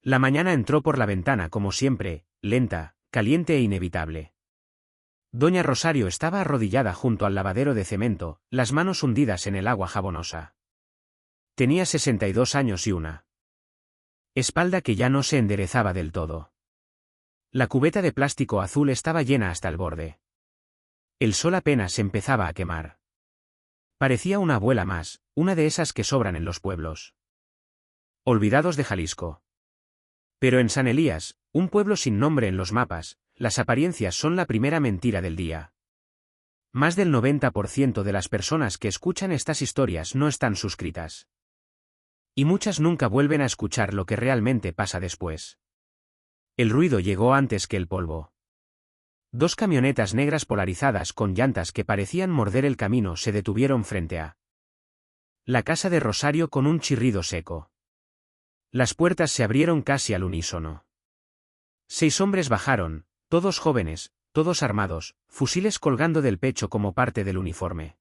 La mañana entró por la ventana como siempre, lenta, caliente e inevitable. Doña Rosario estaba arrodillada junto al lavadero de cemento, las manos hundidas en el agua jabonosa. Tenía 62 años y una espalda que ya no se enderezaba del todo. La cubeta de plástico azul estaba llena hasta el borde. El sol apenas empezaba a quemar. Parecía una abuela más, una de esas que sobran en los pueblos olvidados de Jalisco. Pero en San Elías, un pueblo sin nombre en los mapas, las apariencias son la primera mentira del día. Más del 90% de las personas que escuchan estas historias no están suscritas. Y muchas nunca vuelven a escuchar lo que realmente pasa después. El ruido llegó antes que el polvo. Dos camionetas negras polarizadas con llantas que parecían morder el camino se detuvieron frente a la casa de Rosario con un chirrido seco. Las puertas se abrieron casi al unísono. 6 hombres bajaron, todos jóvenes, todos armados, fusiles colgando del pecho como parte del uniforme.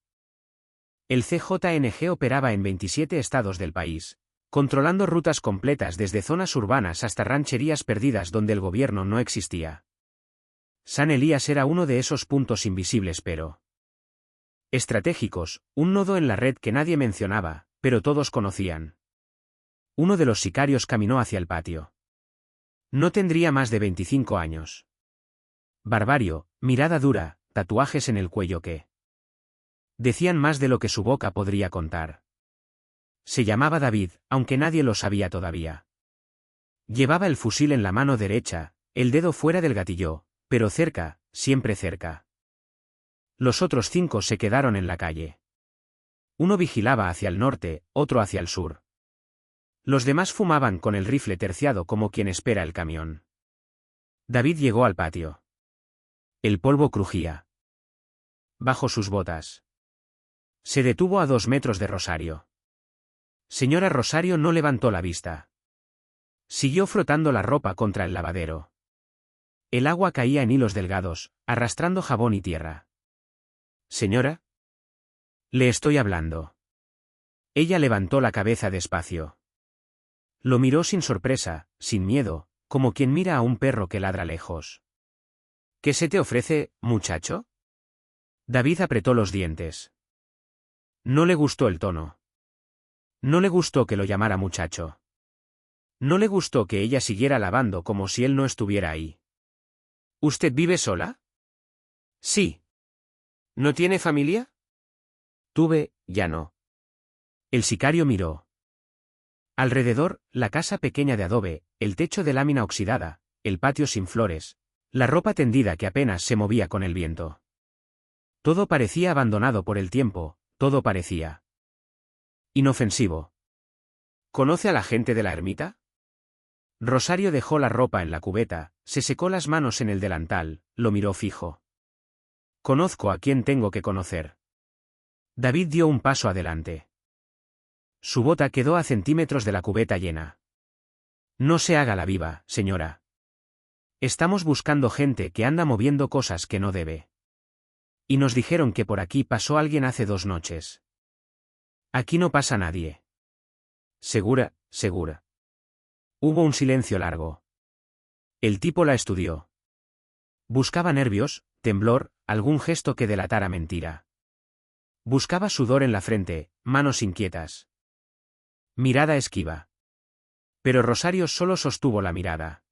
El CJNG operaba en 27 estados del país, controlando rutas completas desde zonas urbanas hasta rancherías perdidas donde el gobierno no existía. San Elías era uno de esos puntos invisibles pero estratégicos, un nodo en la red que nadie mencionaba, pero todos conocían. Uno de los sicarios caminó hacia el patio. No tendría más de 25 años. Barbario, mirada dura, tatuajes en el cuello que decían más de lo que su boca podría contar. Se llamaba David, aunque nadie lo sabía todavía. Llevaba el fusil en la mano derecha, el dedo fuera del gatillo, pero cerca, siempre cerca. Los otros 5 se quedaron en la calle. Uno vigilaba hacia el norte, otro hacia el sur. Los demás fumaban con el rifle terciado como quien espera el camión. David llegó al patio. El polvo crujía bajo sus botas. Se detuvo a 2 metros de Rosario. Señora Rosario no levantó la vista. Siguió frotando la ropa contra el lavadero. El agua caía en hilos delgados, arrastrando jabón y tierra. Señora, le estoy hablando. Ella levantó la cabeza despacio. Lo miró sin sorpresa, sin miedo, como quien mira a un perro que ladra lejos. ¿Qué se te ofrece, muchacho? David apretó los dientes. No le gustó el tono. No le gustó que lo llamara muchacho. No le gustó que ella siguiera lavando como si él no estuviera ahí. ¿Usted vive sola? Sí. ¿No tiene familia? Tuve, ya no. El sicario miró. Alrededor, la casa pequeña de adobe, el techo de lámina oxidada, el patio sin flores, la ropa tendida que apenas se movía con el viento. Todo parecía abandonado por el tiempo, todo parecía inofensivo. ¿Conoce a la gente de la ermita? Rosario dejó la ropa en la cubeta, se secó las manos en el delantal, lo miró fijo. Conozco a quien tengo que conocer. David dio un paso adelante. Su bota quedó a centímetros de la cubeta llena. No se haga la viva, señora. Estamos buscando gente que anda moviendo cosas que no debe. Y nos dijeron que por aquí pasó alguien hace 2 noches. Aquí no pasa nadie. Segura, segura. Hubo un silencio largo. El tipo la estudió. Buscaba nervios, temblor, algún gesto que delatara mentira. Buscaba sudor en la frente, manos inquietas. Mirada esquiva. Pero Rosario solo sostuvo la mirada.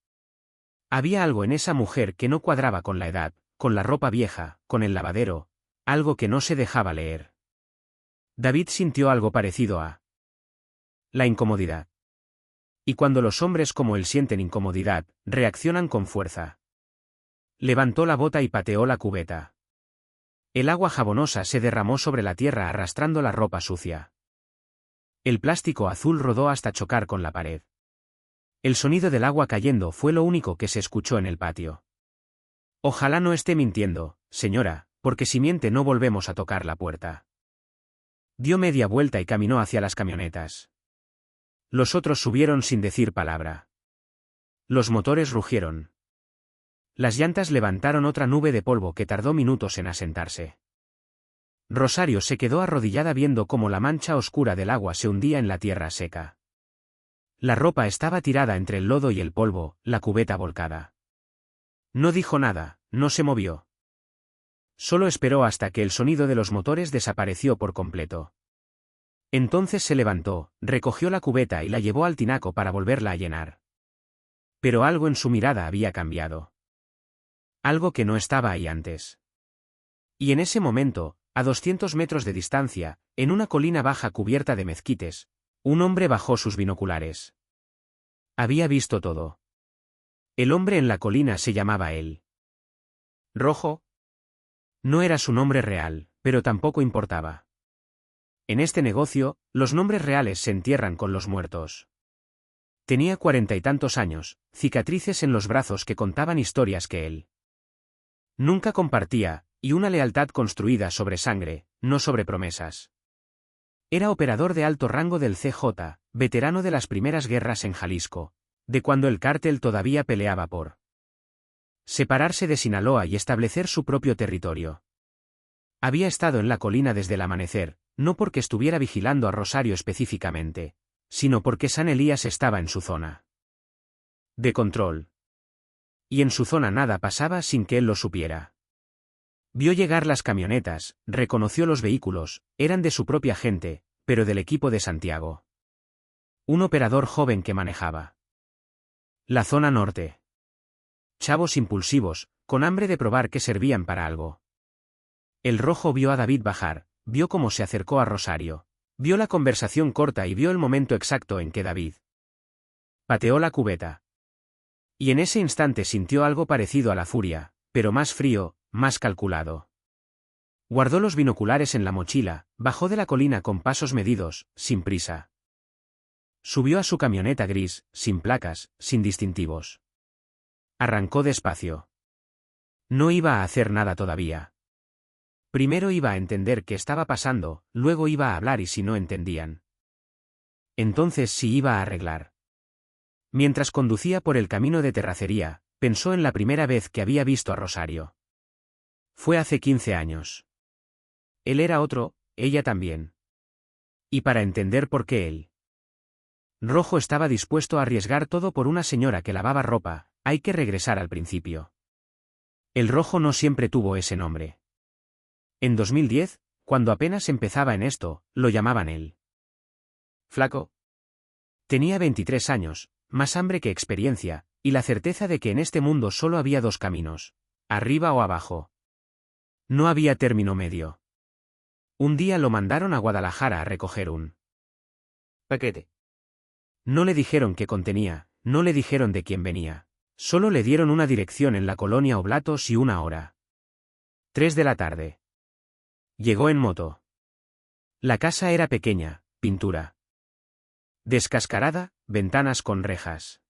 Había algo en esa mujer que no cuadraba con la edad, con la ropa vieja, con el lavadero, algo que no se dejaba leer. David sintió algo parecido a la incomodidad. Y cuando los hombres como él sienten incomodidad, reaccionan con fuerza. Levantó la bota y pateó la cubeta. El agua jabonosa se derramó sobre la tierra arrastrando la ropa sucia. El plástico azul rodó hasta chocar con la pared. El sonido del agua cayendo fue lo único que se escuchó en el patio. Ojalá no esté mintiendo, señora, porque si miente no volvemos a tocar la puerta. Dio media vuelta y caminó hacia las camionetas. Los otros subieron sin decir palabra. Los motores rugieron. Las llantas levantaron otra nube de polvo que tardó minutos en asentarse. Rosario se quedó arrodillada viendo cómo la mancha oscura del agua se hundía en la tierra seca. La ropa estaba tirada entre el lodo y el polvo, la cubeta volcada. No dijo nada, no se movió. Solo esperó hasta que el sonido de los motores desapareció por completo. Entonces se levantó, recogió la cubeta y la llevó al tinaco para volverla a llenar. Pero algo en su mirada había cambiado. Algo que no estaba ahí antes. Y en ese momento, a 200 metros de distancia, en una colina baja cubierta de mezquites, un hombre bajó sus binoculares. Había visto todo. El hombre en la colina se llamaba él. Rojo. No era su nombre real, pero tampoco importaba. En este negocio, los nombres reales se entierran con los muertos. Tenía 40 y tantos años, cicatrices en los brazos que contaban historias que él nunca compartía, y una lealtad construida sobre sangre, no sobre promesas. Era operador de alto rango del CJ, veterano de las primeras guerras en Jalisco, de cuando el cártel todavía peleaba por separarse de Sinaloa y establecer su propio territorio. Había estado en la colina desde el amanecer, no porque estuviera vigilando a Rosario específicamente, sino porque San Elías estaba en su zona de control. Y en su zona nada pasaba sin que él lo supiera. Vio llegar las camionetas, reconoció los vehículos, eran de su propia gente, pero del equipo de Santiago. Un operador joven que manejaba la zona norte. Chavos impulsivos, con hambre de probar que servían para algo. El rojo vio a David bajar, vio cómo se acercó a Rosario, vio la conversación corta y vio el momento exacto en que David pateó la cubeta. Y en ese instante sintió algo parecido a la furia, pero más frío, más calculado. Guardó los binoculares en la mochila, bajó de la colina con pasos medidos, sin prisa. Subió a su camioneta gris, sin placas, sin distintivos. Arrancó despacio. No iba a hacer nada todavía. Primero iba a entender qué estaba pasando, luego iba a hablar y si no entendían, entonces sí iba a arreglar. Mientras conducía por el camino de terracería, pensó en la primera vez que había visto a Rosario. Fue hace 15 años. Él era otro, ella también. Y para entender por qué él rojo estaba dispuesto a arriesgar todo por una señora que lavaba ropa, hay que regresar al principio. El rojo no siempre tuvo ese nombre. En 2010, cuando apenas empezaba en esto, lo llamaban él Flaco. Tenía 23 años, más hambre que experiencia, y la certeza de que en este mundo solo había dos caminos, arriba o abajo. No había término medio. Un día lo mandaron a Guadalajara a recoger un paquete. No le dijeron qué contenía, no le dijeron de quién venía. Solo le dieron una dirección en la colonia Oblatos y una hora. 3 de la tarde. Llegó en moto. La casa era pequeña, pintura descascarada, ventanas con rejas.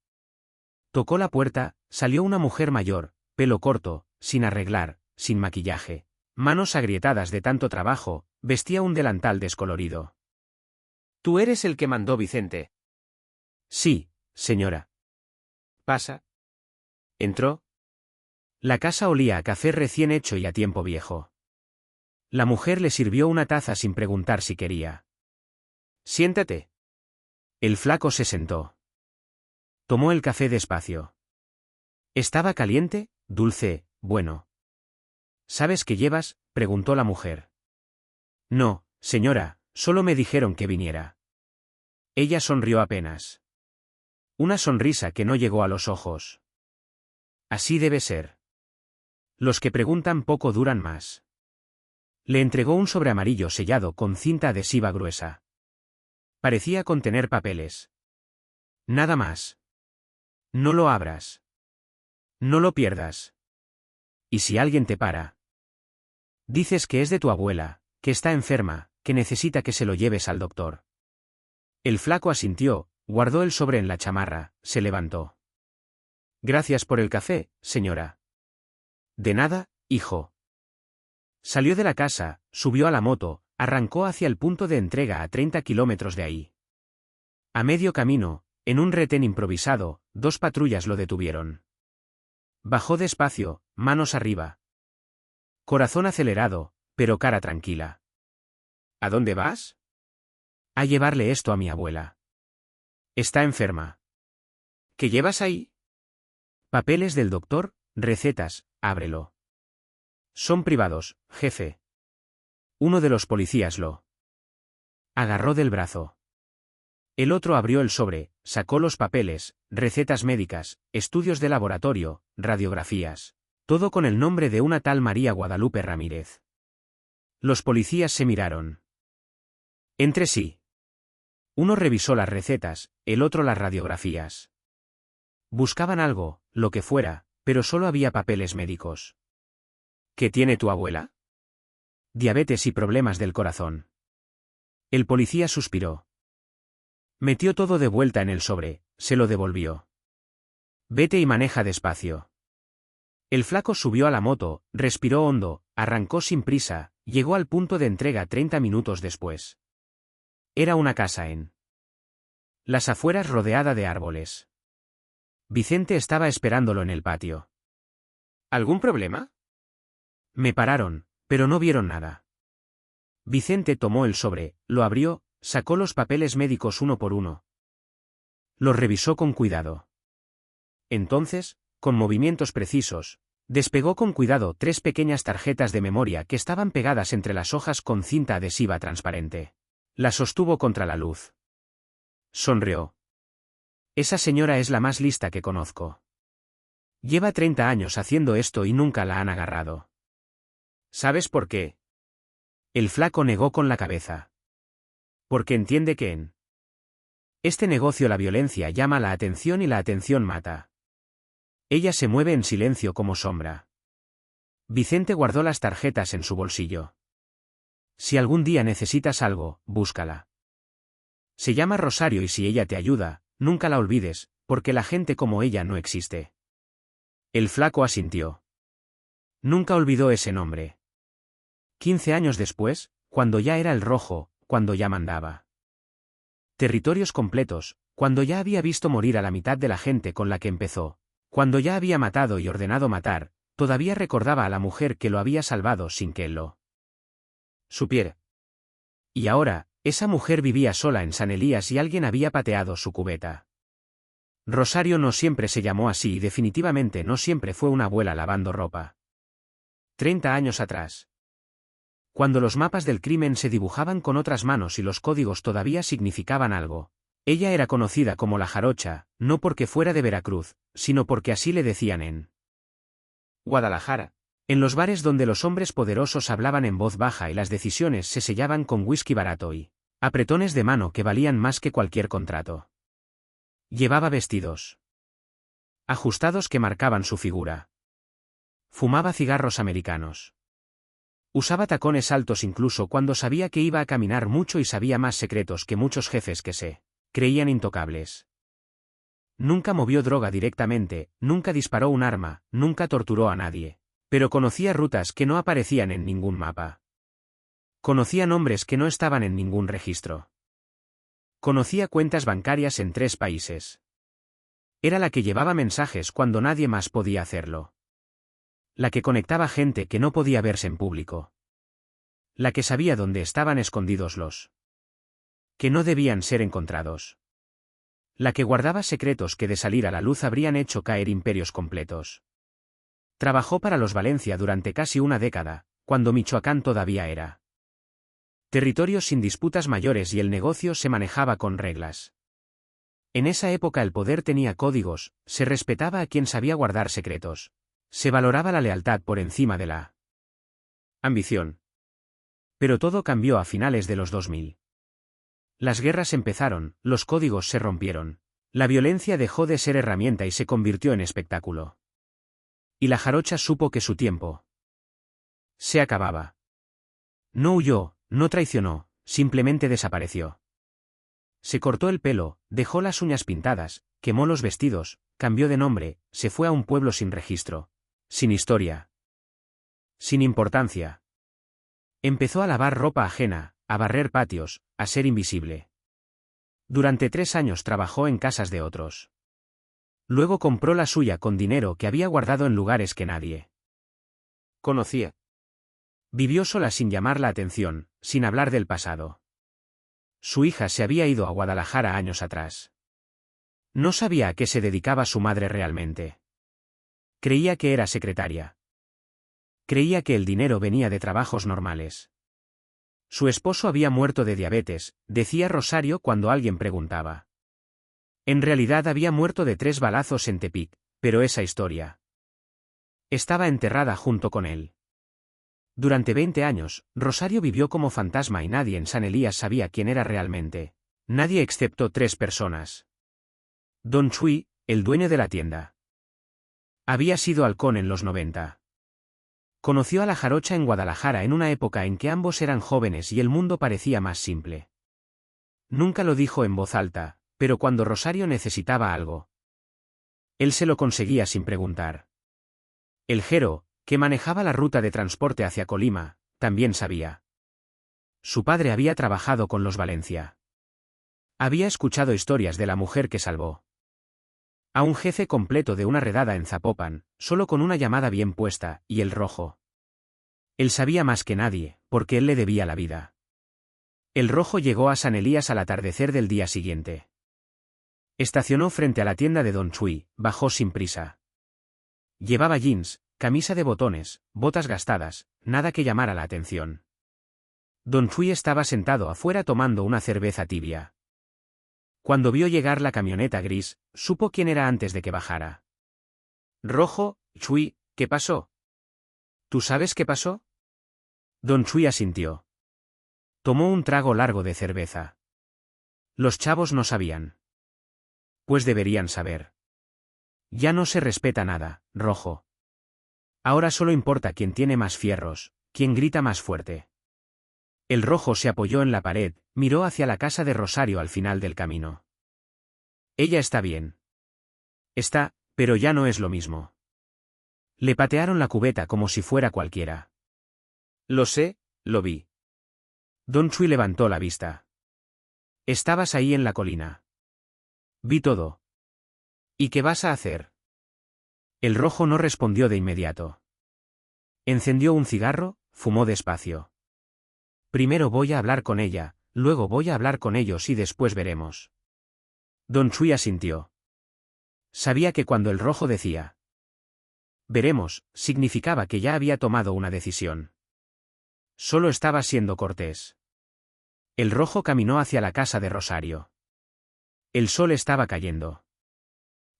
Tocó la puerta, salió una mujer mayor, pelo corto, sin arreglar, sin maquillaje, manos agrietadas de tanto trabajo, vestía un delantal descolorido. ¿Tú eres el que mandó Vicente? Sí, señora. Pasa. ¿Entró? La casa olía a café recién hecho y a tiempo viejo. La mujer le sirvió una taza sin preguntar si quería. Siéntate. El flaco se sentó. Tomó el café despacio. ¿Estaba caliente, dulce, bueno? ¿Sabes qué llevas?, preguntó la mujer. No, señora, solo me dijeron que viniera. Ella sonrió apenas. Una sonrisa que no llegó a los ojos. Así debe ser. Los que preguntan poco duran más. Le entregó un sobre amarillo sellado con cinta adhesiva gruesa. Parecía contener papeles. Nada más. No lo abras. No lo pierdas. ¿Y si alguien te para? Dices que es de tu abuela, que está enferma, que necesita que se lo lleves al doctor. El flaco asintió, guardó el sobre en la chamarra, se levantó. Gracias por el café, señora. De nada, hijo. Salió de la casa, subió a la moto, arrancó hacia el punto de entrega a 30 kilómetros de ahí. A medio camino, en un retén improvisado, 2 patrullas lo detuvieron. Bajó despacio, manos arriba. Corazón acelerado, pero cara tranquila. ¿A dónde vas? A llevarle esto a mi abuela. Está enferma. ¿Qué llevas ahí? Papeles del doctor, recetas, ábrelo. Son privados, jefe. Uno de los policías lo agarró del brazo. El otro abrió el sobre, sacó los papeles, recetas médicas, estudios de laboratorio, radiografías. Todo con el nombre de una tal María Guadalupe Ramírez. Los policías se miraron entre sí. Uno revisó las recetas, el otro las radiografías. Buscaban algo, lo que fuera, pero solo había papeles médicos. ¿Qué tiene tu abuela? Diabetes y problemas del corazón. El policía suspiró. Metió todo de vuelta en el sobre, se lo devolvió. Vete y maneja despacio. El flaco subió a la moto, respiró hondo, arrancó sin prisa, llegó al punto de entrega 30 minutos después. Era una casa en las afueras rodeada de árboles. Vicente estaba esperándolo en el patio. ¿Algún problema? Me pararon, pero no vieron nada. Vicente tomó el sobre, lo abrió, sacó los papeles médicos uno por uno. Los revisó con cuidado. Entonces, con movimientos precisos, despegó con cuidado 3 pequeñas tarjetas de memoria que estaban pegadas entre las hojas con cinta adhesiva transparente. Las sostuvo contra la luz. Sonrió. Esa señora es la más lista que conozco. Lleva 30 años haciendo esto y nunca la han agarrado. ¿Sabes por qué? El flaco negó con la cabeza. Porque entiende que en este negocio la violencia llama la atención y la atención mata. Ella se mueve en silencio como sombra. Vicente guardó las tarjetas en su bolsillo. Si algún día necesitas algo, búscala. Se llama Rosario y si ella te ayuda, nunca la olvides, porque la gente como ella no existe. El flaco asintió. Nunca olvidó ese nombre. 15 años después, cuando ya era el rojo, cuando ya mandaba territorios completos, cuando ya había visto morir a la mitad de la gente con la que empezó, cuando ya había matado y ordenado matar, todavía recordaba a la mujer que lo había salvado sin que él lo supiera. Y ahora, esa mujer vivía sola en San Elías y alguien había pateado su cubeta. Rosario no siempre se llamó así y definitivamente no siempre fue una abuela lavando ropa. 30 años atrás. Cuando los mapas del crimen se dibujaban con otras manos y los códigos todavía significaban algo. Ella era conocida como la Jarocha, no porque fuera de Veracruz, sino porque así le decían en Guadalajara. En los bares donde los hombres poderosos hablaban en voz baja y las decisiones se sellaban con whisky barato y apretones de mano que valían más que cualquier contrato. Llevaba vestidos ajustados que marcaban su figura. Fumaba cigarros americanos. Usaba tacones altos incluso cuando sabía que iba a caminar mucho y sabía más secretos que muchos jefes que se creían intocables. Nunca movió droga directamente, nunca disparó un arma, nunca torturó a nadie. Pero conocía rutas que no aparecían en ningún mapa. Conocía nombres que no estaban en ningún registro. Conocía cuentas bancarias en 3 países. Era la que llevaba mensajes cuando nadie más podía hacerlo. La que conectaba gente que no podía verse en público. La que sabía dónde estaban escondidos los que no debían ser encontrados. La que guardaba secretos que de salir a la luz habrían hecho caer imperios completos. Trabajó para los Valencia durante casi una década, cuando Michoacán todavía era territorio sin disputas mayores y el negocio se manejaba con reglas. En esa época el poder tenía códigos, se respetaba a quien sabía guardar secretos. Se valoraba la lealtad por encima de la ambición. Pero todo cambió a finales de los 2000. Las guerras empezaron, los códigos se rompieron. La violencia dejó de ser herramienta y se convirtió en espectáculo. Y la Jarocha supo que su tiempo se acababa. No huyó, no traicionó, simplemente desapareció. Se cortó el pelo, dejó las uñas pintadas, quemó los vestidos, cambió de nombre, se fue a un pueblo sin registro, sin historia, sin importancia. Empezó a lavar ropa ajena, a barrer patios, a ser invisible. Durante 3 años trabajó en casas de otros. Luego compró la suya con dinero que había guardado en lugares que nadie conocía. Vivió sola sin llamar la atención, sin hablar del pasado. Su hija se había ido a Guadalajara años atrás. No sabía a qué se dedicaba su madre realmente. Creía que era secretaria. Creía que el dinero venía de trabajos normales. Su esposo había muerto de diabetes, decía Rosario cuando alguien preguntaba. En realidad había muerto de 3 balazos en Tepic, pero esa historia. Estaba enterrada junto con él. Durante 20 años, Rosario vivió como fantasma y nadie en San Elías sabía quién era realmente. Nadie excepto 3 personas. Don Chui, el dueño de la tienda. Había sido halcón en los 90. Conoció a la jarocha en Guadalajara en una época en que ambos eran jóvenes y el mundo parecía más simple. Nunca lo dijo en voz alta, pero cuando Rosario necesitaba algo, él se lo conseguía sin preguntar. El Jero, que manejaba la ruta de transporte hacia Colima, también sabía. Su padre había trabajado con los Valencia. Había escuchado historias de la mujer que salvó a un jefe completo de una redada en Zapopan, solo con una llamada bien puesta, y el Rojo. Él sabía más que nadie, porque él le debía la vida. El Rojo llegó a San Elías al atardecer del día siguiente. Estacionó frente a la tienda de Don Chui, bajó sin prisa. Llevaba jeans, camisa de botones, botas gastadas, nada que llamara la atención. Don Chui estaba sentado afuera tomando una cerveza tibia. Cuando vio llegar la camioneta gris, supo quién era antes de que bajara. «Rojo, Chui, ¿qué pasó?» «¿Tú sabes qué pasó?» Don Chui asintió. Tomó un trago largo de cerveza. Los chavos no sabían. Pues deberían saber. Ya no se respeta nada, Rojo. Ahora solo importa quién tiene más fierros, quién grita más fuerte. El Rojo se apoyó en la pared, miró hacia la casa de Rosario al final del camino. Ella está bien. Está, pero ya no es lo mismo. Le patearon la cubeta como si fuera cualquiera. Lo sé, lo vi. Don Chui levantó la vista. Estabas ahí en la colina. Vi todo. ¿Y qué vas a hacer? El Rojo no respondió de inmediato. Encendió un cigarro, fumó despacio. Primero voy a hablar con ella, luego voy a hablar con ellos y después veremos. Don Chui asintió. Sabía que cuando el Rojo decía veremos, significaba que ya había tomado una decisión. Solo estaba siendo cortés. El Rojo caminó hacia la casa de Rosario. El sol estaba cayendo.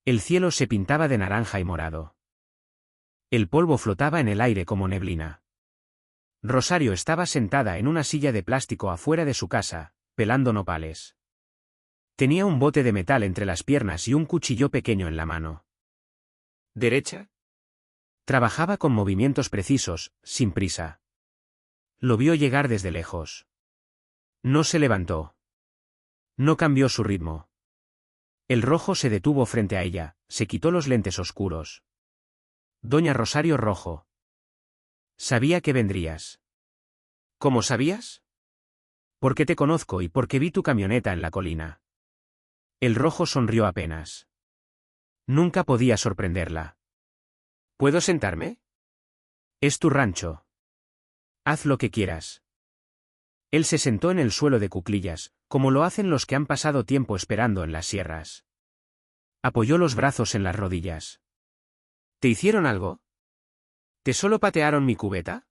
El cielo se pintaba de naranja y morado. El polvo flotaba en el aire como neblina. Rosario estaba sentada en una silla de plástico afuera de su casa, pelando nopales. Tenía un bote de metal entre las piernas y un cuchillo pequeño en la mano derecha. Trabajaba con movimientos precisos, sin prisa. Lo vio llegar desde lejos. No se levantó. No cambió su ritmo. El Rojo se detuvo frente a ella, se quitó los lentes oscuros. Doña Rosario Rojo. Sabía que vendrías. ¿Cómo sabías? Porque te conozco y porque vi tu camioneta en la colina. El Rojo sonrió apenas. Nunca podía sorprenderla. ¿Puedo sentarme? Es tu rancho. Haz lo que quieras. Él se sentó en el suelo de cuclillas, como lo hacen los que han pasado tiempo esperando en las sierras. Apoyó los brazos en las rodillas. ¿Te hicieron algo? ¿Te solo patearon mi cubeta?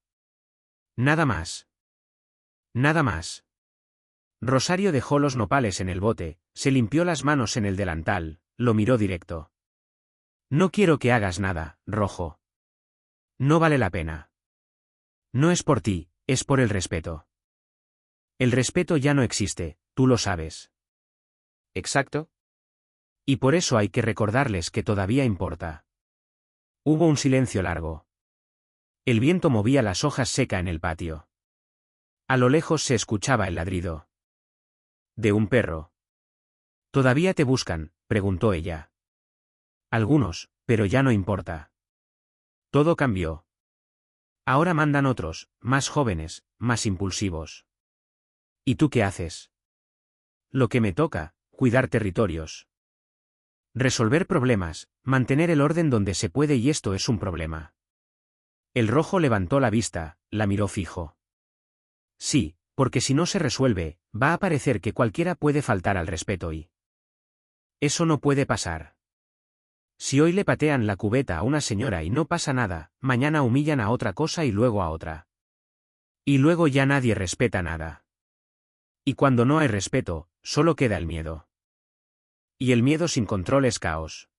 Nada más. Nada más. Rosario dejó los nopales en el bote, se limpió las manos en el delantal, lo miró directo. No quiero que hagas nada, Rojo. No vale la pena. No es por ti, es por el respeto. El respeto ya no existe, tú lo sabes. Exacto. Y por eso hay que recordarles que todavía importa. Hubo un silencio largo. El viento movía las hojas secas en el patio. A lo lejos se escuchaba el ladrido de un perro. ¿Todavía te buscan?, preguntó ella. Algunos, pero ya no importa. Todo cambió. Ahora mandan otros, más jóvenes, más impulsivos. ¿Y tú qué haces? Lo que me toca, cuidar territorios. Resolver problemas, mantener el orden donde se puede y esto es un problema. El Rojo levantó la vista, la miró fijo. Sí, porque si no se resuelve, va a parecer que cualquiera puede faltar al respeto y Eso no puede pasar. Si hoy le patean la cubeta a una señora y no pasa nada, mañana humillan a otra cosa y luego a otra. Y luego ya nadie respeta nada. Y cuando no hay respeto, solo queda el miedo. Y el miedo sin control es caos.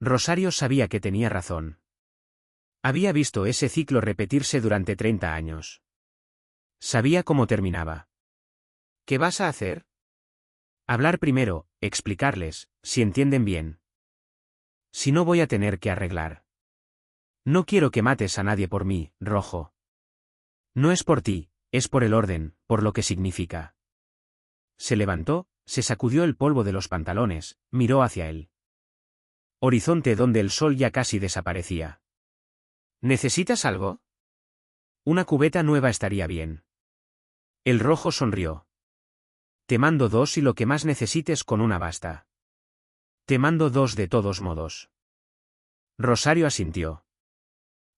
Rosario sabía que tenía razón. Había visto ese ciclo repetirse durante 30 años. Sabía cómo terminaba. ¿Qué vas a hacer? Hablar primero, explicarles, si entienden bien. Si no voy a tener que arreglar. No quiero que mates a nadie por mí, Rojo. No es por ti, es por el orden, por lo que significa. Se levantó, se sacudió el polvo de los pantalones, miró hacia él. Horizonte donde el sol ya casi desaparecía. ¿Necesitas algo? Una cubeta nueva estaría bien. El Rojo sonrió. Te mando 2 y lo que más necesites con una basta. Te mando 2 de todos modos. Rosario asintió.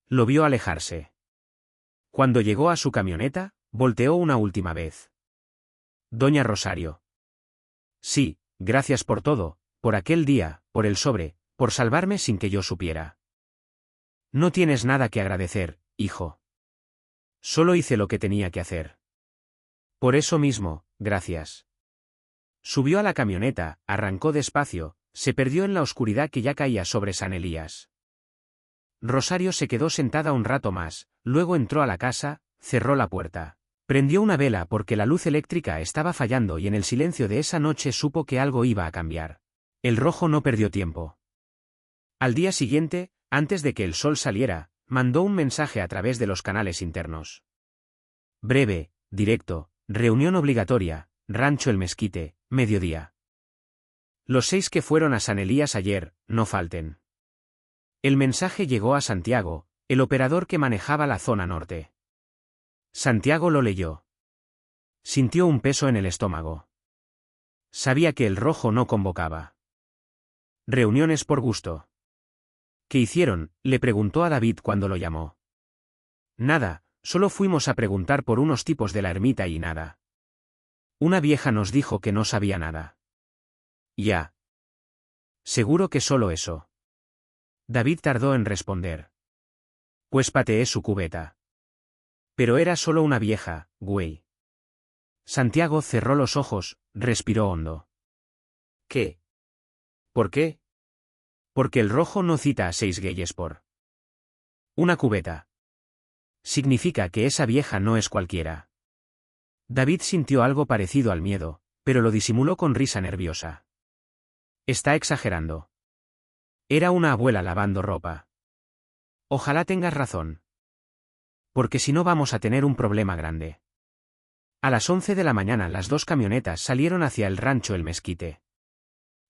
Lo vio alejarse. Cuando llegó a su camioneta, volteó una última vez. Doña Rosario. Sí, gracias por todo, por aquel día, por el sobre, por salvarme sin que yo supiera. No tienes nada que agradecer, hijo. Solo hice lo que tenía que hacer. Por eso mismo, gracias. Subió a la camioneta, arrancó despacio, se perdió en la oscuridad que ya caía sobre San Elías. Rosario se quedó sentada un rato más, luego entró a la casa, cerró la puerta. Prendió una vela porque la luz eléctrica estaba fallando y en el silencio de esa noche supo que algo iba a cambiar. El Rojo no perdió tiempo. Al día siguiente, antes de que el sol saliera, mandó un mensaje a través de los canales internos. Breve, directo, reunión obligatoria, Rancho El Mezquite, mediodía. Los 6 que fueron a San Elías ayer, no falten. El mensaje llegó a Santiago, el operador que manejaba la zona norte. Santiago lo leyó. Sintió un peso en el estómago. Sabía que el Rojo no convocaba. Reuniones por gusto. ¿Qué hicieron?, le preguntó a David cuando lo llamó. Nada, solo fuimos a preguntar por unos tipos de la ermita y nada. Una vieja nos dijo que no sabía nada. Ya. Seguro que solo eso. David tardó en responder. Pues pateé su cubeta. Pero era solo una vieja, güey. Santiago cerró los ojos, respiró hondo. ¿Qué? ¿Por qué? Porque el Rojo no cita a 6 güeyes por una cubeta. Significa que esa vieja no es cualquiera. David sintió algo parecido al miedo, pero lo disimuló con risa nerviosa. Está exagerando. Era una abuela lavando ropa. Ojalá tengas razón. Porque si no vamos a tener un problema grande. A las 11 de la mañana las 2 camionetas salieron hacia el rancho El Mezquite.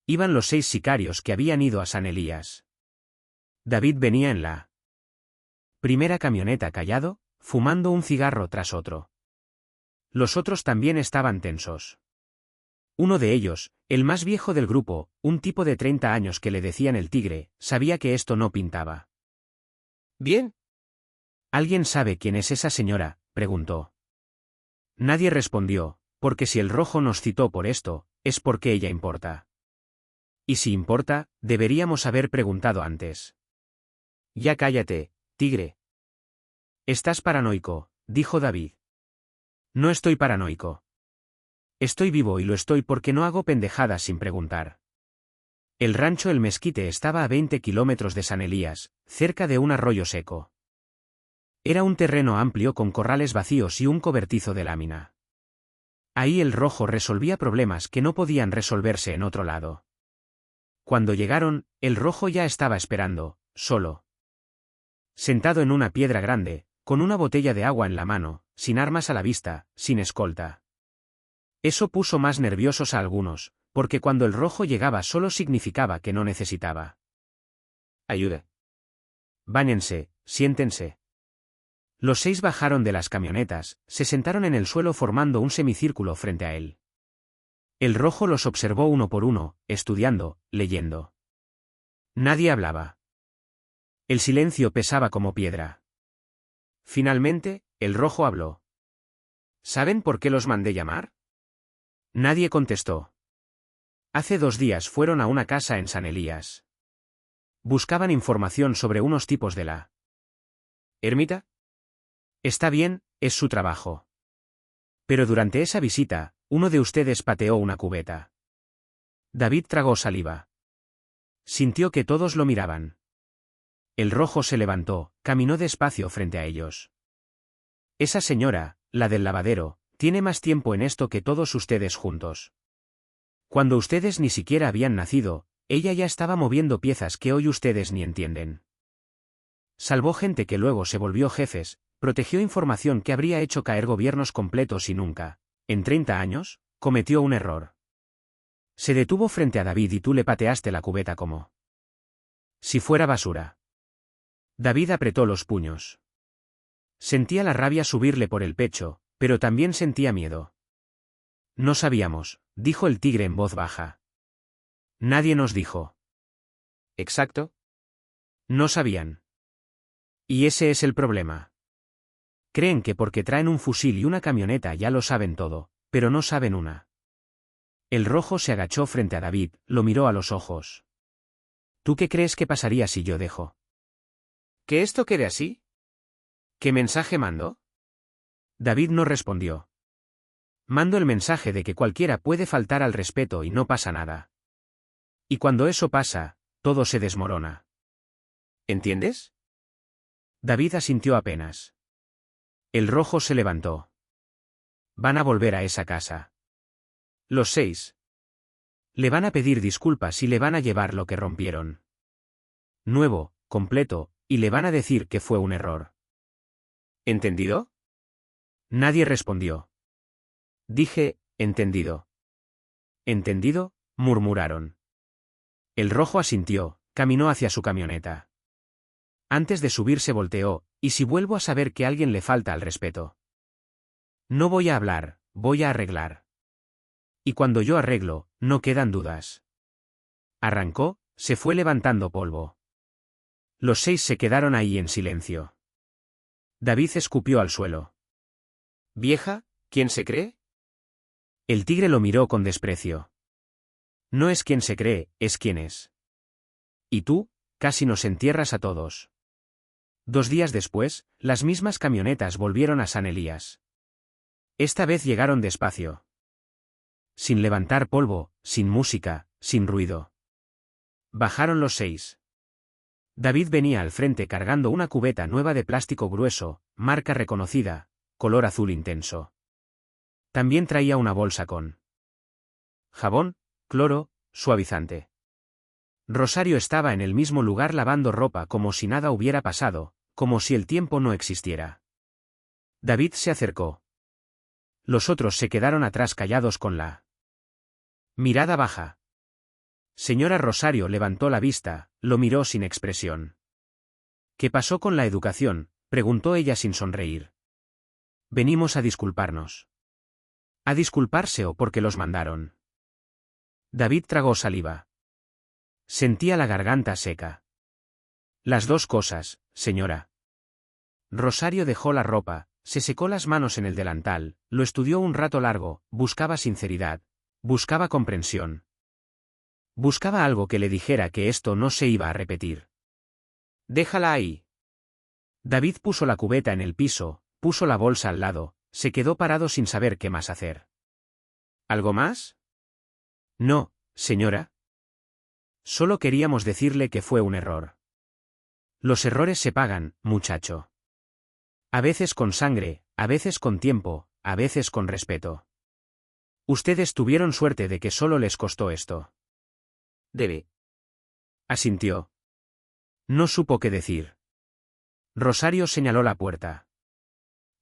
Iban los 6 sicarios que habían ido a San Elías. David venía en la primera camioneta callado, fumando un cigarro tras otro. Los otros también estaban tensos. Uno de ellos, el más viejo del grupo, un tipo de 30 años que le decían el Tigre, sabía que esto no pintaba. ¿Bien? ¿Alguien sabe quién es esa señora?, preguntó. Nadie respondió, porque si el Rojo nos citó por esto, es porque ella importa. Y si importa, deberíamos haber preguntado antes. Ya cállate, Tigre. Estás paranoico, dijo David. No estoy paranoico. Estoy vivo y lo estoy porque no hago pendejadas sin preguntar. El rancho El Mezquite estaba a 20 kilómetros de San Elías, cerca de un arroyo seco. Era un terreno amplio con corrales vacíos y un cobertizo de lámina. Ahí el Rojo resolvía problemas que no podían resolverse en otro lado. Cuando llegaron, el Rojo ya estaba esperando, solo. Sentado en una piedra grande, con una botella de agua en la mano, sin armas a la vista, sin escolta. Eso puso más nerviosos a algunos, porque cuando el Rojo llegaba solo significaba que no necesitaba ayuda. Báñense, siéntense. Los 6 bajaron de las camionetas, se sentaron en el suelo formando un semicírculo frente a él. El Rojo los observó uno por uno, estudiando, leyendo. Nadie hablaba. El silencio pesaba como piedra. Finalmente, el Rojo habló. ¿Saben por qué los mandé llamar? Nadie contestó. Hace 2 días fueron a una casa en San Elías. Buscaban información sobre unos tipos de la ¿Ermita? Está bien, es su trabajo. Pero durante esa visita, uno de ustedes pateó una cubeta. David tragó saliva. Sintió que todos lo miraban. El rojo se levantó, caminó despacio frente a ellos. Esa señora, la del lavadero, tiene más tiempo en esto que todos ustedes juntos. Cuando ustedes ni siquiera habían nacido, ella ya estaba moviendo piezas que hoy ustedes ni entienden. Salvó gente que luego se volvió jefes, protegió información que habría hecho caer gobiernos completos y nunca, en 30 años, cometió un error. Se detuvo frente a David y tú le pateaste la cubeta como si fuera basura. David apretó los puños. Sentía la rabia subirle por el pecho, pero también sentía miedo. No sabíamos, dijo el tigre en voz baja. Nadie nos dijo. Exacto. No sabían. Y ese es el problema. Creen que porque traen un fusil y una camioneta ya lo saben todo, pero no saben una. El rojo se agachó frente a David, lo miró a los ojos. ¿Tú qué crees que pasaría si yo dejo ¿Que esto quede así? ¿Qué mensaje mando? David no respondió. Mando el mensaje de que cualquiera puede faltar al respeto y no pasa nada. Y cuando eso pasa, todo se desmorona. ¿Entiendes? David asintió apenas. El rojo se levantó. Van a volver a esa casa. Los 6. Le van a pedir disculpas y le van a llevar lo que rompieron. Nuevo, completo, y le van a decir que fue un error. ¿Entendido? Nadie respondió. Dije, entendido. ¿Entendido?, murmuraron. El rojo asintió, caminó hacia su camioneta. Antes de subir se volteó, ¿y si vuelvo a saber que alguien le falta al respeto? No voy a hablar, voy a arreglar. Y cuando yo arreglo, no quedan dudas. Arrancó, se fue levantando polvo. Los 6 se quedaron ahí en silencio. David escupió al suelo. ¿Vieja? ¿Quién se cree? El tigre lo miró con desprecio. No es quien se cree, es quien es. Y tú, casi nos entierras a todos. 2 días después, las mismas camionetas volvieron a San Elías. Esta vez llegaron despacio. Sin levantar polvo, sin música, sin ruido. Bajaron los 6. David venía al frente cargando una cubeta nueva de plástico grueso, marca reconocida, color azul intenso. También traía una bolsa con jabón, cloro, suavizante. Rosario estaba en el mismo lugar lavando ropa como si nada hubiera pasado, como si el tiempo no existiera. David se acercó. Los otros se quedaron atrás callados con la mirada baja. Señora Rosario levantó la vista, lo miró sin expresión. ¿Qué pasó con la educación?, preguntó ella sin sonreír. Venimos a disculparnos. ¿A disculparse o porque los mandaron? David tragó saliva. Sentía la garganta seca. Las dos cosas, señora. Rosario dejó la ropa, se secó las manos en el delantal, lo estudió un rato largo, buscaba sinceridad, buscaba comprensión. Buscaba algo que le dijera que esto no se iba a repetir. Déjala ahí. David puso la cubeta en el piso, puso la bolsa al lado, se quedó parado sin saber qué más hacer. ¿Algo más? No, señora. Solo queríamos decirle que fue un error. Los errores se pagan, muchacho. A veces con sangre, a veces con tiempo, a veces con respeto. Ustedes tuvieron suerte de que solo les costó esto. Debe. Asintió. No supo qué decir. Rosario señaló la puerta.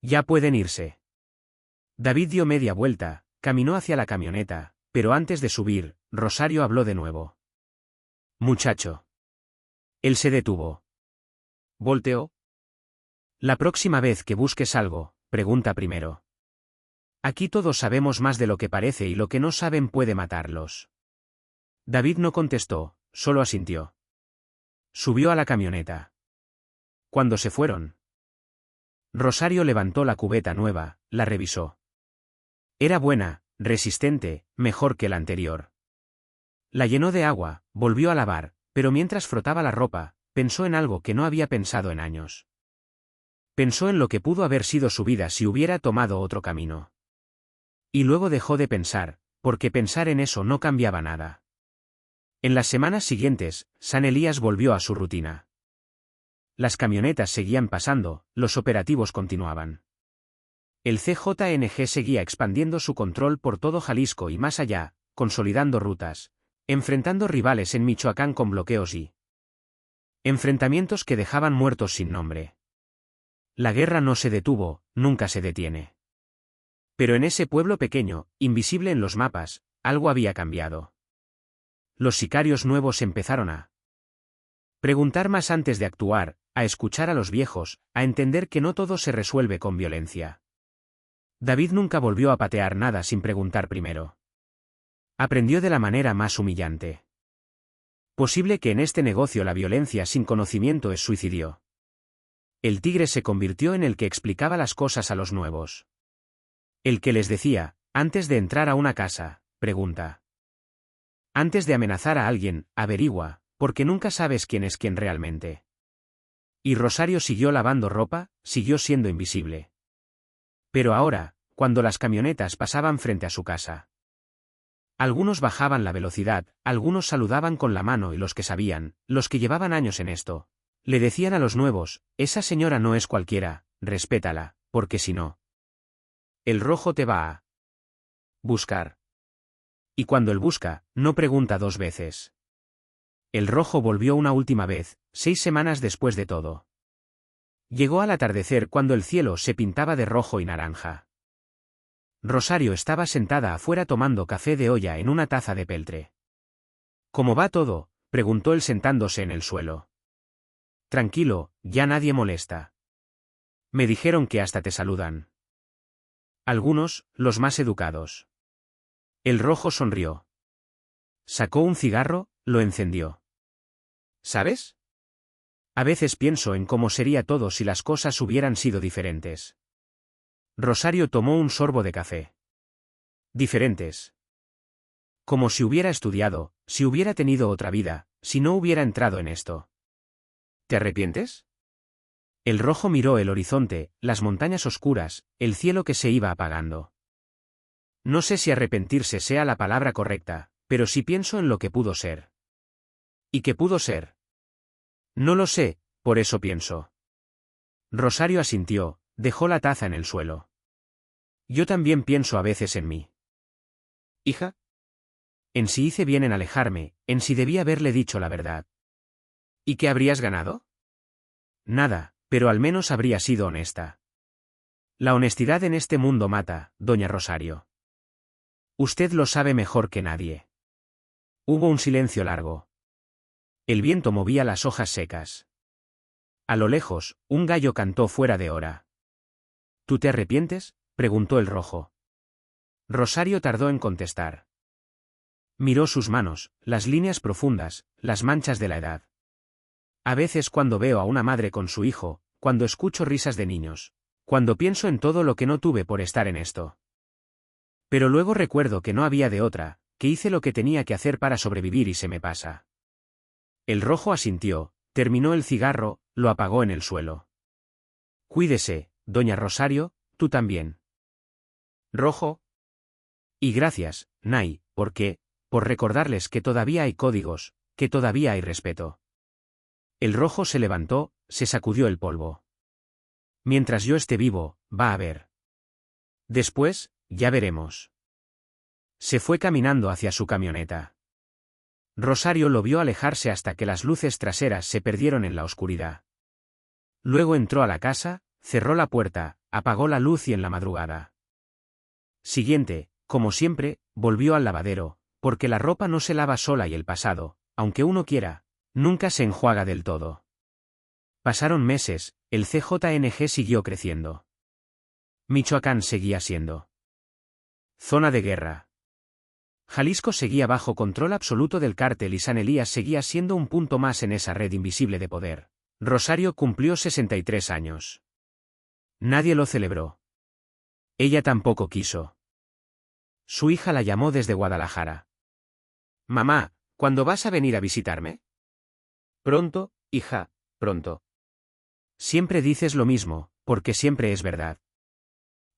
Ya pueden irse. David dio media vuelta, caminó hacia la camioneta, pero antes de subir, Rosario habló de nuevo. Muchacho. Él se detuvo. Volteó. La próxima vez que busques algo, pregunta primero. Aquí todos sabemos más de lo que parece y lo que no saben puede matarlos. David no contestó, solo asintió. Subió a la camioneta. Cuando se fueron, Rosario levantó la cubeta nueva, la revisó. Era buena, resistente, mejor que la anterior. La llenó de agua, volvió a lavar, pero mientras frotaba la ropa, pensó en algo que no había pensado en años. Pensó en lo que pudo haber sido su vida si hubiera tomado otro camino. Y luego dejó de pensar, porque pensar en eso no cambiaba nada. En las semanas siguientes, San Elías volvió a su rutina. Las camionetas seguían pasando, los operativos continuaban. El CJNG seguía expandiendo su control por todo Jalisco y más allá, consolidando rutas, enfrentando rivales en Michoacán con bloqueos y enfrentamientos que dejaban muertos sin nombre. La guerra no se detuvo, nunca se detiene. Pero en ese pueblo pequeño, invisible en los mapas, algo había cambiado. Los sicarios nuevos empezaron a preguntar más antes de actuar, a escuchar a los viejos, a entender que no todo se resuelve con violencia. David nunca volvió a patear nada sin preguntar primero. Aprendió de la manera más humillante posible que en este negocio la violencia sin conocimiento es suicidio. El tigre se convirtió en el que explicaba las cosas a los nuevos. El que les decía, antes de entrar a una casa, pregunta. Antes de amenazar a alguien, averigua, porque nunca sabes quién es quién realmente. Y Rosario siguió lavando ropa, siguió siendo invisible. Pero ahora, cuando las camionetas pasaban frente a su casa, algunos bajaban la velocidad, algunos saludaban con la mano y los que sabían, los que llevaban años en esto, le decían a los nuevos, esa señora no es cualquiera, respétala, porque si no, el rojo te va a buscar. Y cuando él busca, no pregunta dos veces. El rojo volvió una última vez, 6 semanas después de todo. Llegó al atardecer cuando el cielo se pintaba de rojo y naranja. Rosario estaba sentada afuera tomando café de olla en una taza de peltre. ¿Cómo va todo?, preguntó él sentándose en el suelo. Tranquilo, ya nadie molesta. Me dijeron que hasta te saludan. Algunos, los más educados. El rojo sonrió. Sacó un cigarro, lo encendió. ¿Sabes? A veces pienso en cómo sería todo si las cosas hubieran sido diferentes. Rosario tomó un sorbo de café. Diferentes. Como si hubiera estudiado, si hubiera tenido otra vida, si no hubiera entrado en esto. ¿Te arrepientes? El rojo miró el horizonte, las montañas oscuras, el cielo que se iba apagando. No sé si arrepentirse sea la palabra correcta, pero sí pienso en lo que pudo ser. ¿Y qué pudo ser? No lo sé, por eso pienso. Rosario asintió, dejó la taza en el suelo. Yo también pienso a veces en mí. ¿Hija? En si hice bien en alejarme, en si debí haberle dicho la verdad. ¿Y qué habrías ganado? Nada, pero al menos habría sido honesta. La honestidad en este mundo mata, doña Rosario. Usted lo sabe mejor que nadie. Hubo un silencio largo. El viento movía las hojas secas. A lo lejos, un gallo cantó fuera de hora. ¿Tú te arrepientes?, preguntó el rojo. Rosario tardó en contestar. Miró sus manos, las líneas profundas, las manchas de la edad. A veces cuando veo a una madre con su hijo, cuando escucho risas de niños, cuando pienso en todo lo que no tuve por estar en esto. Pero luego recuerdo que no había de otra, que hice lo que tenía que hacer para sobrevivir y se me pasa. El rojo asintió, terminó el cigarro, lo apagó en el suelo. Cuídese, doña Rosario, tú también. Rojo. Y gracias, Nay, por recordarles que todavía hay códigos, que todavía hay respeto. El rojo se levantó, se sacudió el polvo. Mientras yo esté vivo, va a haber. Después, ya veremos. Se fue caminando hacia su camioneta. Rosario lo vio alejarse hasta que las luces traseras se perdieron en la oscuridad. Luego entró a la casa, cerró la puerta, apagó la luz y en la madrugada siguiente, como siempre, volvió al lavadero, porque la ropa no se lava sola y el pasado, aunque uno quiera, nunca se enjuaga del todo. Pasaron meses, el CJNG siguió creciendo. Michoacán seguía siendo zona de guerra. Jalisco seguía bajo control absoluto del cártel y San Elías seguía siendo un punto más en esa red invisible de poder. Rosario cumplió 63 años. Nadie lo celebró. Ella tampoco quiso. Su hija la llamó desde Guadalajara. Mamá, ¿Cuándo vas a venir a visitarme? Pronto, hija, pronto. Siempre dices lo mismo, porque siempre es verdad.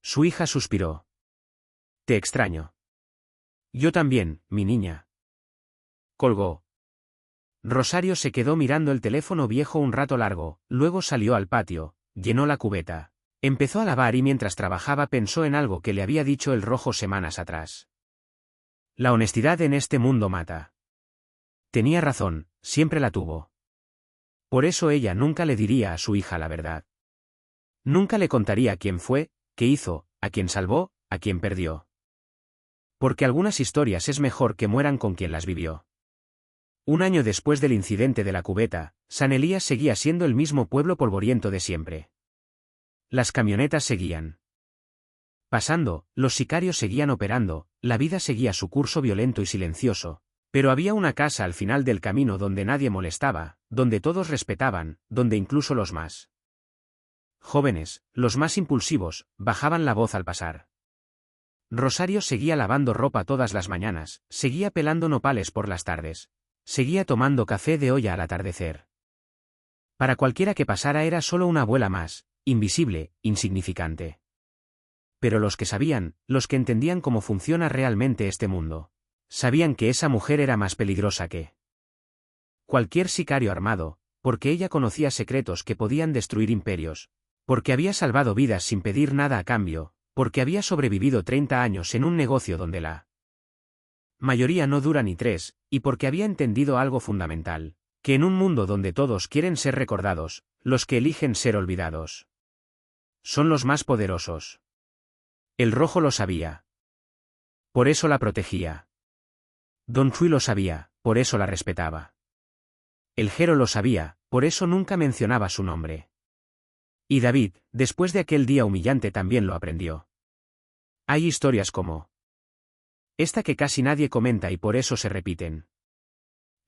Su hija suspiró. Te extraño. Yo también, mi niña. Colgó. Rosario se quedó mirando el teléfono viejo un rato largo, luego salió al patio, llenó la cubeta. Empezó a lavar y mientras trabajaba pensó en algo que le había dicho el Rojo semanas atrás. La honestidad en este mundo mata. Tenía razón, siempre la tuvo. Por eso ella nunca le diría a su hija la verdad. Nunca le contaría quién fue, qué hizo, a quién salvó, a quién perdió. Porque algunas historias es mejor que mueran con quien las vivió. Un año después del incidente de la cubeta, San Elías seguía siendo el mismo pueblo polvoriento de siempre. Las camionetas seguían pasando, los sicarios seguían operando, la vida seguía su curso violento y silencioso, pero había una casa al final del camino donde nadie molestaba, donde todos respetaban, donde incluso los más jóvenes, los más impulsivos, bajaban la voz al pasar. Rosario seguía lavando ropa todas las mañanas, seguía pelando nopales por las tardes, seguía tomando café de olla al atardecer. Para cualquiera que pasara era solo una abuela más, invisible, insignificante. Pero los que sabían, los que entendían cómo funciona realmente este mundo, sabían que esa mujer era más peligrosa que cualquier sicario armado, porque ella conocía secretos que podían destruir imperios, porque había salvado vidas sin pedir nada a cambio, porque había sobrevivido 30 años en un negocio donde la mayoría no dura ni 3, y porque había entendido algo fundamental, que en un mundo donde todos quieren ser recordados, los que eligen ser olvidados son los más poderosos. El Rojo lo sabía. Por eso la protegía. Don Chui lo sabía, por eso la respetaba. El Jero lo sabía, por eso nunca mencionaba su nombre. Y David, después de aquel día humillante también lo aprendió. Hay historias como esta que casi nadie comenta y por eso se repiten.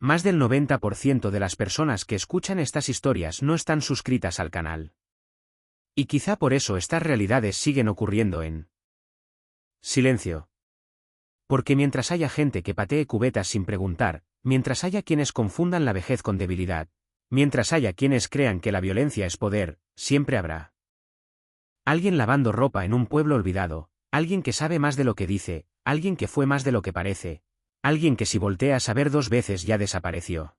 Más del 90% de las personas que escuchan estas historias no están suscritas al canal. Y quizá por eso estas realidades siguen ocurriendo en silencio. Porque mientras haya gente que patee cubetas sin preguntar, mientras haya quienes confundan la vejez con debilidad, mientras haya quienes crean que la violencia es poder, siempre habrá alguien lavando ropa en un pueblo olvidado, alguien que sabe más de lo que dice, alguien que fue más de lo que parece, alguien que si voltea a saber 2 veces ya desapareció.